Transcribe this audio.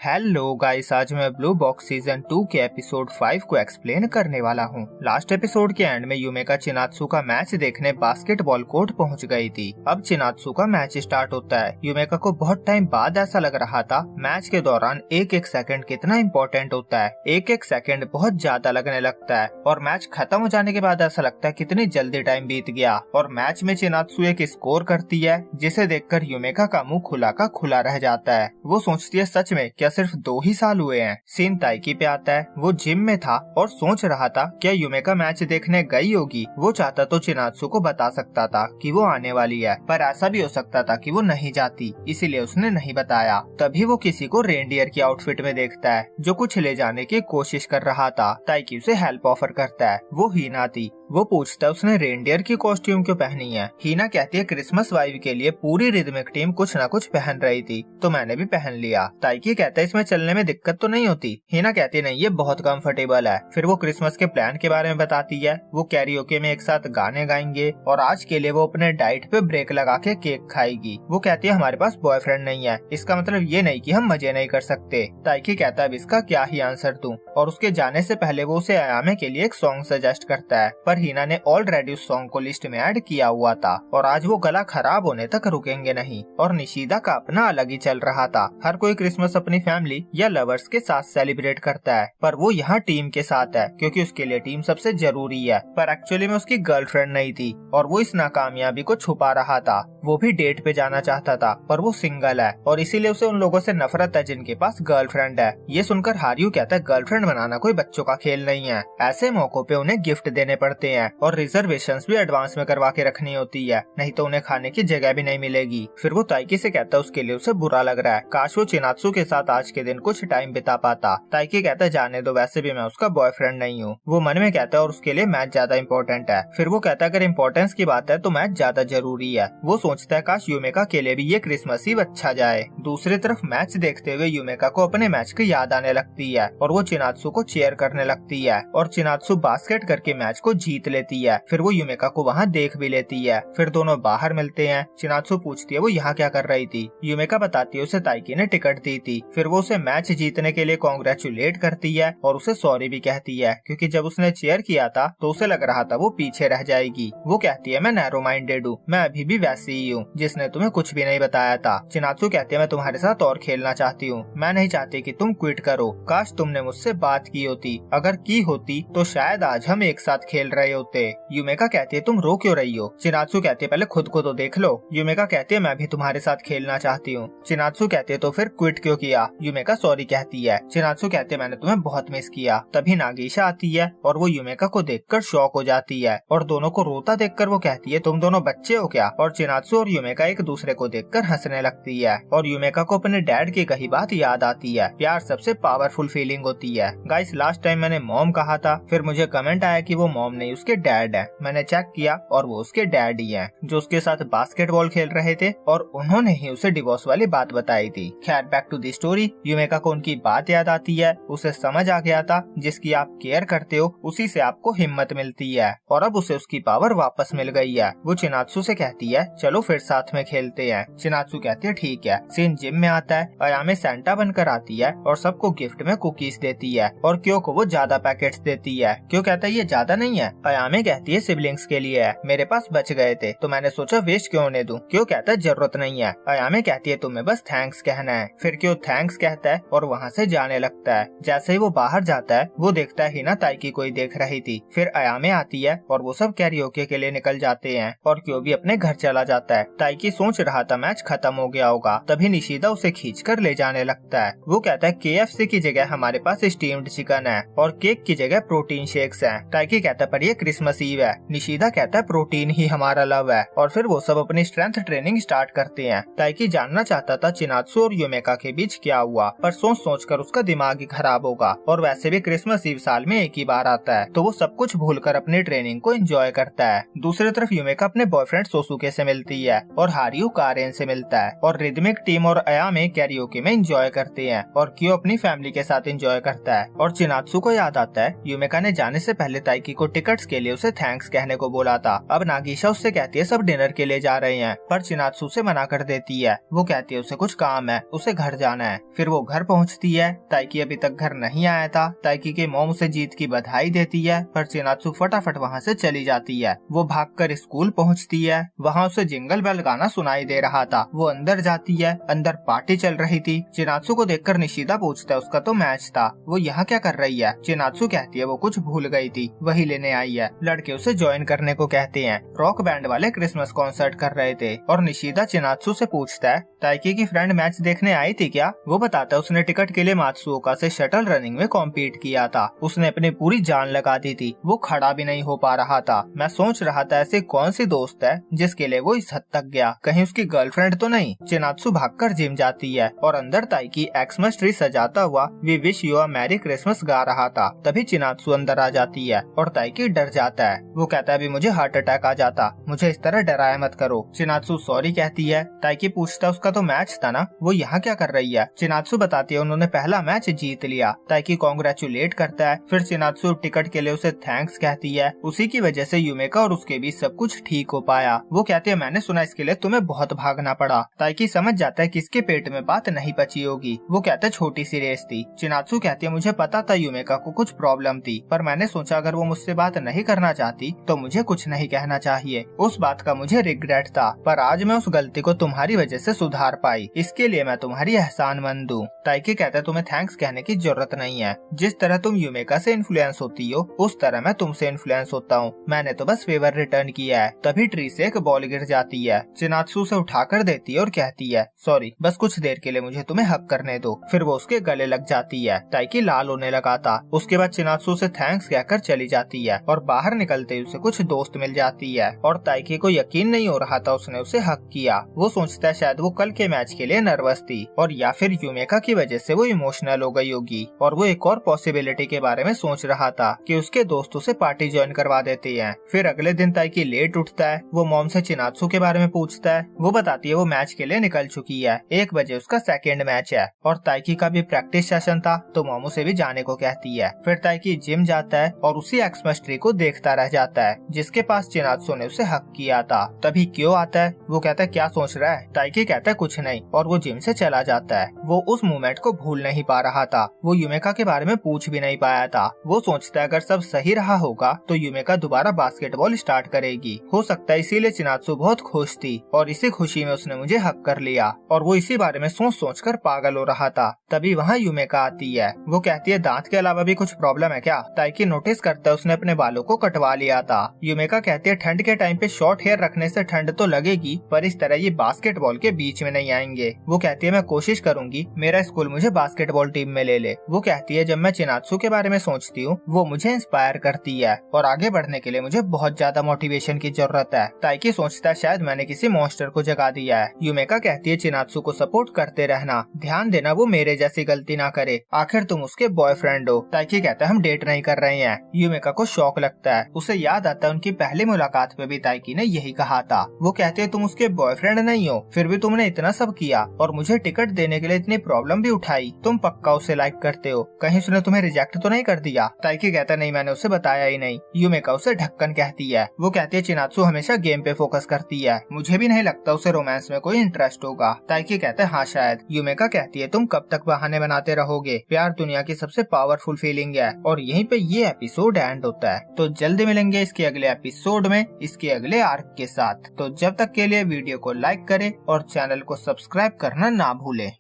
Hello guys, आज मैं blue box season 2 के एपिसोड 5 को एक्सप्लेन करने वाला हूँ। लास्ट एपिसोड के एंड में युमेका चिनात्सु का मैच देखने बास्केटबॉल कोर्ट पहुँच गई थी। अब चिनात्सु का मैच स्टार्ट होता है। युमेका को बहुत टाइम बाद ऐसा लग रहा था मैच के दौरान एक एक सेकंड कितना इम्पोर्टेंट होता है। एक एक सेकंड बहुत ज्यादा लगने लगता है और मैच खत्म हो जाने के बाद ऐसा लगता है कितनी जल्दी टाइम बीत गया। और मैच में चिनात्सु एक स्कोर करती है जिसे देखकर युमेका का मुंह खुला का खुला रह जाता है। वो सोचती है सच में क्या सिर्फ 2 ही साल हुए हैं। सीन ताइकी पे आता है। वो जिम में था और सोच रहा था क्या युमेका मैच देखने गई होगी। वो चाहता तो चिनात्सु को बता सकता था कि वो आने वाली है, पर ऐसा भी हो सकता था कि वो नहीं जाती, इसीलिए उसने नहीं बताया। तभी वो किसी को रेनडियर की आउटफिट में देखता है जो कुछ ले जाने की कोशिश कर रहा था। ताइकी उसे हेल्प ऑफर करता है। वो हीना थी। वो पूछता है उसने रेनडियर की कॉस्ट्यूम क्यों पहनी है। हीना कहती है क्रिसमस वाइब के लिए पूरी रिदमिक टीम कुछ न कुछ पहन रही थी तो मैंने भी पहन लिया। ताइकी कहता है इसमें चलने में दिक्कत तो नहीं होती। हीना कहती है नहीं, ये बहुत कंफर्टेबल है। फिर वो क्रिसमस के प्लान के बारे में बताती है। वो कैरियोके में एक साथ गाने गाएंगे और आज के लिए वो अपने डाइट पे ब्रेक लगा के केक खाएगी। वो कहती है हमारे पास बॉयफ्रेंड नहीं है, इसका मतलब ये नहीं कि हम मजे नहीं कर सकते। ताइकी कहता है अब इसका क्या ही आंसर दूं, और उसके जाने से पहले वो उसे अयामे के लिए एक सॉन्ग सजेस्ट करता है, पर हीना ने ऑलरेडी उस सॉन्ग को लिस्ट में ऐड किया हुआ था और आज वो गला खराब होने तक रुकेंगे नहीं। और निशिदा का अपना अलग ही चल रहा था। हर कोई क्रिसमस अपनी फैमिली या लवर्स के साथ सेलिब्रेट करता है, पर वो यहाँ टीम के साथ है क्योंकि उसके लिए टीम सबसे जरूरी है। पर एक्चुअली में उसकी गर्लफ्रेंड नहीं थी और वो इस नाकामयाबी को छुपा रहा था। वो भी डेट पे जाना चाहता था पर वो सिंगल है और इसीलिए उसे उन लोगों से नफरत है जिनके पास गर्लफ्रेंड है। ये सुनकर हारियू कहता है गर्लफ्रेंड बनाना कोई बच्चों का खेल नहीं है। ऐसे मौकों पे उन्हें गिफ्ट देने पड़ते हैं और रिजर्वेशंस भी एडवांस में करवा के रखनी होती है, नहीं तो उन्हें खाने की जगह भी नहीं मिलेगी। फिर वो ताइकी से कहता है उसके लिए उसे बुरा लग रहा है, काश वो चिनात्सु के साथ आज के दिन कुछ टाइम बिता पाता। ताइकी कहता है जाने दो, वैसे भी मैं उसका बॉयफ्रेंड नहीं हूँ। वो मन में कहता है और उसके लिए मैच ज्यादा इम्पोर्टेंट है। फिर वो कहता है अगर इम्पोर्टेंस की बात है तो मैच ज्यादा जरूरी है। वो सोचता है काश युमेका के लिए भी ये क्रिसमस ईव अच्छा जाए। दूसरी तरफ मैच देखते हुए युमेका को अपने मैच की याद आने लगती है और वो चिनात्सु को चीयर करने लगती है और चिनात्सु बास्केट करके मैच को जीत लेती है। फिर वो युमेका को वहाँ देख भी लेती है। फिर दोनों बाहर मिलते हैं। चिनात्सु पूछती है वो यहाँ क्या कर रही थी। युमेका बताती है उसे ताइकी ने टिकट दी थी। फिर वो उसे मैच जीतने के लिए कॉन्ग्रेचुलेट करती है और उसे सॉरी भी कहती है क्योंकि जब उसने चीयर किया था तो उसे लग रहा था वो पीछे रह जाएगी। वो कहती है मैं नैरो माइंडेड हूँ, मैं अभी भी वैसी ही हूँ जिसने तुम्हें कुछ भी नहीं बताया था। चिनात्सु कहती है मैं तुम्हारे साथ और खेलना चाहती हूँ, मैं नहीं चाहती कि तुम क्विट करो। काश तुमने मुझसे बात की होती, अगर की होती तो शायद आज हम एक साथ खेल रहे होते। युमेका कहती है तुम रो क्यों रही हो। चिनात्सु कहती है पहले खुद को तो देख लो। युमेका कहती है मैं भी तुम्हारे साथ खेलना चाहती हूँ। चिनात्सु कहती है तो फिर क्विट क्यों किया। युमेका सॉरी कहती है। चिनात्सु कहती है मैंने तुम्हें बहुत मिस किया। तभी नागिशा आती है और वो युमेका को देखकर शॉक हो जाती है और दोनों को रोता देखकर वो कहती है तुम दोनों बच्चे हो क्या। और चिनात्सु और युमेका एक दूसरे को देखकर हंसने लगती है और युमेका को अपने डैड की कही बात याद आती है। प्यार सबसे पावरफुल फीलिंग होती है। गाइस लास्ट टाइम मैंने मॉम कहा था, फिर मुझे कमेंट आया कि वो मॉम नहीं उसके डैड है। मैंने चेक किया और वो उसके डैड ही है जो उसके साथ बास्केटबॉल खेल रहे थे और उन्होंने ही उसे डिवोर्स वाली बात बताई थी। खैर बैक टू द स्टोरी। युमेका को उनकी बात याद आती है। उसे समझ आ गया था जिसकी आप केयर करते हो उसी से आपको हिम्मत मिलती है और अब उसे उसकी पावर वापस मिल गई है। वो चिनात्सु से कहती है चलो फिर साथ में खेलते हैं। चिनात्सु कहती है ठीक है। सीन जिम में आता है। अयामे सेंटा बनकर आती है और सबको गिफ्ट में कुकीज देती है और क्यों को वो ज्यादा पैकेट्स देती है। क्यों कहता है ये ज्यादा नहीं है। अयामे कहती है सिबलिंग्स के लिए है, मेरे पास बच गए थे तो मैंने सोचा वेस्ट क्यों होने दूं। क्यों कहता है जरूरत नहीं है। अयामे कहती है तुम्हें बस थैंक्स कहना है। फिर क्यों थैंक्स कहता है और वहाँ से जाने लगता है। जैसे ही वो बाहर जाता है वो देखता है हिना ताइकी को ही देख रही थी। फिर अयामे आती है और वो सब कैरियोके के लिए निकल जाते हैं और क्यों भी अपने घर चला जाता है। ताइकी सोच रहा था मैच खत्म हो गया होगा, तभी निशिदा उसे खींचकर ले जाने लगता है। वो कहता है KFC की जगह हमारे पास स्टीम्ड चिकन है और केक की जगह प्रोटीन शेक्स हैं। ताइकी कहता है पर ये क्रिसमस ईव है। निशिदा कहता है प्रोटीन ही हमारा लव है और फिर वो सब अपनी स्ट्रेंथ ट्रेनिंग स्टार्ट करते हैं। ताइकी जानना चाहता था चिनात्सु और युमेका के बीच क्या हुआ, पर सोच कर उसका दिमाग ही खराब होगा और वैसे भी क्रिसमस ईव साल में एक ही बार आता है तो वो सब कुछ भूलकर अपनी ट्रेनिंग को एंजॉय करता है। दूसरी तरफ युमेका अपने बॉयफ्रेंड सोसुके से मिलती है और हारियू कारेन से मिलता है और रिदमिक टीम और अयामे कैरियोके में एंजॉय करते हैं और क्यों अपनी फैमिली के साथ एंजॉय करता है। है और चिनात्सु को याद आता है यूमेका ने जाने से पहले ताइकी को टिकट्स के लिए उसे थैंक्स कहने को बोला था। अब नागिशा उससे कहती है सब डिनर के लिए जा रहे हैं, पर चिनात्सु उसे मना कर देती है। वो कहती है उसे कुछ काम है, उसे घर जाना है। फिर वो घर पहुँचती है। ताइकी अभी तक घर नहीं आया था। ताइकी की मॉम उसे जीत की बधाई देती है, पर चिनात्सु फटाफट वहाँ से चली जाती है। वो भागकर स्कूल पहुँचती है। वहाँ उसे जिंगल बेल गाना सुनाई दे रहा था। वो अंदर जाती है। अंदर पार्टी चल रही थी। चिनात्सु को देखकर निशिदा पूछता है उसका तो मैच था, वो यहाँ क्या कर रही है। चिनात्सु कहती है वो कुछ भूल गई थी, वही लेने आई है। लड़के उसे ज्वाइन करने को कहते हैं। रॉक बैंड वाले क्रिसमस कॉन्सर्ट कर रहे थे और निशिदा चिनात्सु से पूछता है ताइकी की फ्रेंड मैच देखने आई थी क्या। वो बताता है उसने टिकट के लिए मात्सुओका से शटल रनिंग में कॉम्पीट किया था। उसने अपनी पूरी जान लगा दी थी। वो खड़ा भी नहीं हो पा रहा था। मैं सोच रहा था ऐसी कौन सी दोस्त है जिसके लिए वो इस हद तक गया, कहीं उसकी गर्लफ्रेंड तो नहीं। चिनात्सु भागकर जिम जाती है और अंदर ताइकी एक्समस ट्री सजाता हुआ we wish you a merry Christmas गा रहा था। तभी चिनात्सु अंदर आ जाती है और ताइकी डर जाता है। वो कहता है अभी मुझे हार्ट अटैक आ जाता, मुझे इस तरह डराया मत करो। चिनात्सु सॉरी कहती है। ताइकी पूछता है उसका तो मैच था ना, वो यहाँ क्या कर रही है। चिनात्सु बताती है उन्होंने पहला मैच जीत लिया। ताइकी कांग्रेचुलेट करता है। फिर चिनात्सु टिकट के लिए उसे थैंक्स कहती है। उसी की वजह से यूमेका और उसके बीच सब कुछ ठीक हो पाया। वो कहती है मैंने सुना इसके लिए तुम्हें बहुत भागना पड़ा। ताइकी समझ जाता है कि इसके पेट में बात नहीं पची होगी। वो कहता है छोटी सी रेस थी। चिनात्सु कहती है मुझे पता था यूमेका को कुछ प्रॉब्लम थी, पर मैंने सोचा अगर वो मुझसे बात नहीं करना चाहती तो मुझे कुछ नहीं कहना चाहिए। उस बात का मुझे रिग्रेट था, पर आज मैं उस गलती को तुम्हारी वजह से सुधार पाई, इसके लिए मैं तुम्हारी एहसानमंद हूँ। ताइकी कहता है तुम्हें थैंक्स कहने की जरूरत नहीं है। जिस तरह तुम यूमेका से इन्फ्लुएंस होती हो उस तरह मैं तुमसे इन्फ्लुएंस होता हूँ। मैंने तो बस फेवर रिटर्न किया है। तभी ट्री से एक बॉल गिर जाती है। चिनात्सु उसे उठाकर देती है और कहती है सॉरी, बस कुछ देर के लिए मुझे तुम्हें हक करने दो। फिर वो उसके गले लग जाती है। ताइकी लाल होने लगा था। उसके बाद चिनात्सु से थैंक्स कहकर चली जाती है और बाहर निकलते ही उसे कुछ दोस्त मिल जाती है और ताइकी को यकीन नहीं हो रहा था उसने उसे हक किया। वो सोचता है शायद वो कल के मैच के लिए नर्वस थी और या फिर यूमेका की वजह से वो इमोशनल हो गई होगी। और वो एक और पॉसिबिलिटी के बारे में सोच रहा था कि उसके दोस्तों से पार्टी ज्वाइन करवा देते हैं। फिर अगले दिन ताइकी लेट उठता है। वो मॉम से चिनात्सु के बारे में पूछता है। वो बताती है वो मैच के लिए निकल चुकी है, 1 बजे उसका सेकेंड मैच है और ताइकी का भी प्रैक्टिस सेशन था तो मोमो से भी जाने को कहती है। फिर ताइकी जिम जाता है और उसी एक्समस ट्री को देखता रह जाता है जिसके पास चिनात्सु ने उसे हक किया था। तभी क्यों आता है। वो कहता है क्या सोच रहा है। ताइकी कहता है कुछ नहीं और वो जिम से चला जाता है। वो उस मोमेंट को भूल नहीं पा रहा था। वो यूमेका के बारे में पूछ भी नहीं पाया था। वो सोचता है अगर सब सही रहा होगा तो यूमेका दोबारा बास्केटबॉल स्टार्ट करेगी। हो सकता है इसीलिए चिनात्सु बहुत खुश थी और इसी खुशी में उसने मुझे हक कर लिया और वो इसी बारे में सोच कर पागल हो रहा था। तभी वहाँ यूमेका आती है। वो कहती है दांत के अलावा भी कुछ प्रॉब्लम है क्या। ताइकी नोटिस करता है उसने अपने बालों को कटवा लिया था। यूमेका कहती है ठंड के टाइम पे शॉर्ट हेयर रखने से ठंड तो लगेगी, पर इस तरह ये बास्केटबॉल के बीच में नहीं आएंगे। वो कहती है मैं कोशिश करूंगी मेरा स्कूल मुझे बास्केटबॉल टीम में ले ले। वो कहती है जब मैं चिनात्सु के बारे में सोचती हूँ वो मुझे इंस्पायर करती है और आगे बढ़ने के लिए मुझे बहुत ज्यादा मोटिवेशन की जरूरत है। ताइकी सोचता है शायद मैंने किसी मॉन्स्टर को जगा दिया है। यूमेका कहती है चिनात्सु को सपोर्ट करते रहना, ध्यान देना वो मेरे जैसी गलती ना करे, आखिर तुम उसके बॉयफ्रेंड हो। ताइकी कहता है हम डेट नहीं कर रहे हैं। यूमेका को शौक लगता है। उसे याद आता है उनकी पहली मुलाकात में भी ताइकी ने यही कहा था। वो कहते हैं तुम उसके बॉयफ्रेंड नहीं हो, फिर भी तुमने इतना सब किया और मुझे टिकट देने के लिए इतनी प्रॉब्लम भी उठाई, तुम पक्का उसे लाइक करते हो, कहीं उसने तुम्हें रिजेक्ट तो नहीं कर दिया। ताइकी कहता नहीं मैंने उसे बताया ही नहीं। यूमेका उसे ढक्कन कहती है। वो कहती है चिनात्सु हमेशा गेम पे फोकस करती है, मुझे भी नहीं लगता उसे रोमांस में कोई इंटरेस्ट होगा। ताइकी कहता है हाँ शायद। यूमेका कहती है तुम कब तक बहाने बनाते रहोगे, प्यार दुनिया की सबसे पावरफुल फीलिंग है। और यहीं पे ये एपिसोड एंड होता है। तो जल्दी मिलेंगे इसके अगले एपिसोड में इसके अगले आर्क के साथ। तो जब तक के लिए वीडियो को लाइक करें और चैनल को सब्सक्राइब करना ना भूलें।